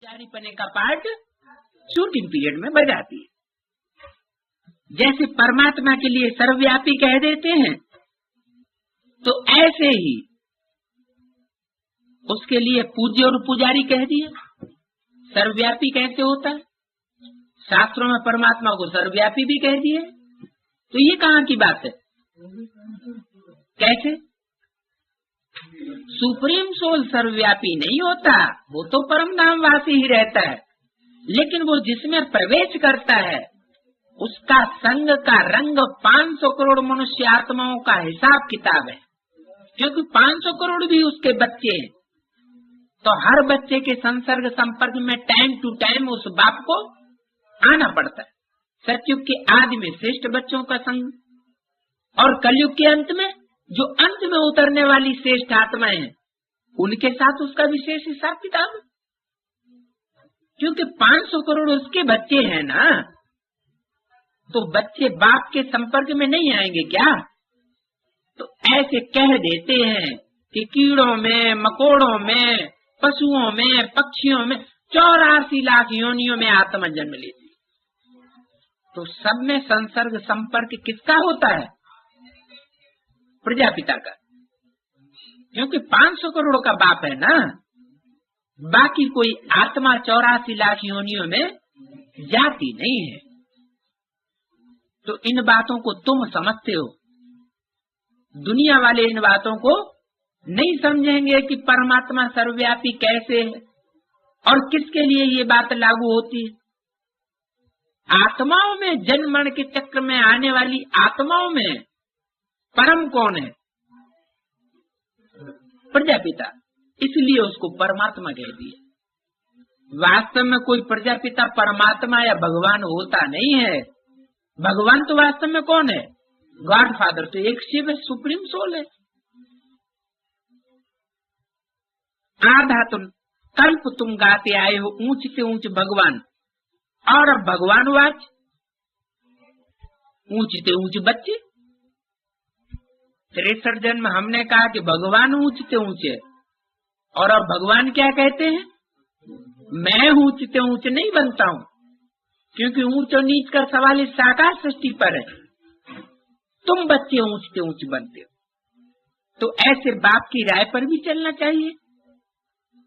जारी पने का पार्ट शूटिंग पीरियड में बजाती है। जैसे परमात्मा के लिए सर्वव्यापी कह देते हैं, तो ऐसे ही उसके लिए पूज्य और पुजारी कह दिए। सर्वव्यापी कैसे होता है? शास्त्रों में परमात्मा को सर्वव्यापी भी कह दिए। तो ये कहाँ की बात है? कैसे? सुप्रीम सोल सर्वव्यापी नहीं होता, वो तो परम धामवासी ही रहता है, लेकिन वो जिसमें प्रवेश करता है उसका संग का रंग 500 करोड़ मनुष्य आत्माओं का हिसाब किताब है। क्योंकि 500 करोड़ भी उसके बच्चे हैं, तो हर बच्चे के संसर्ग संपर्क में टाइम टू टाइम उस बाप को आना पड़ता है। सतयुग के आदि में श्रेष्ठ बच्चों का संग, और कलयुग के अंत में जो अंत में उतरने वाली श्रेष्ठ आत्माएं हैं, उनके साथ उसका विशेष हिसाब किताब। क्योंकि 500 करोड़ उसके बच्चे हैं ना, तो बच्चे बाप के संपर्क में नहीं आएंगे क्या? तो ऐसे कह देते हैं कि कीड़ों में, मकोड़ों में, पशुओं में, पक्षियों में 84 लाख योनियों में आत्मा जन्म लेती। तो सब में संसर्ग संपर्क किसका होता है? प्रजापिता का। क्योंकि 500 करोड़ का बाप है ना, बाकी कोई आत्मा 84 लाख योनियों में जाती नहीं है। तो इन बातों को तुम समझते हो, दुनिया वाले इन बातों को नहीं समझेंगे कि परमात्मा सर्वव्यापी कैसे है और किसके लिए ये बात लागू होती है। आत्माओं में, जन्म मरण के चक्र में आने वाली आत्माओं में परम कौन है? प्रजापिता। इसलिए उसको परमात्मा कह दिया। वास्तव में कोई प्रजापिता परमात्मा या भगवान होता नहीं है। भगवान तो वास्तव में कौन है? गॉड फादर तो एक शिव है, सुप्रीम सोल है। आधा तुम कल्प तुम गाते आए हो ऊंच से ऊंच भगवान, और अब भगवान वाच ऊंच से ऊंच बच्चे। 63 जन्म हमने कहा कि भगवान ऊंच से ऊंचे, और अब भगवान क्या कहते हैं? मैं ऊंच से ऊंच नहीं बनता हूँ, क्योंकि ऊंच और नीच का सवाल इस साकार सृष्टि पर है। तुम बच्चे ऊंच से ऊंच बनते हो। तो ऐसे बाप की राय पर भी चलना चाहिए।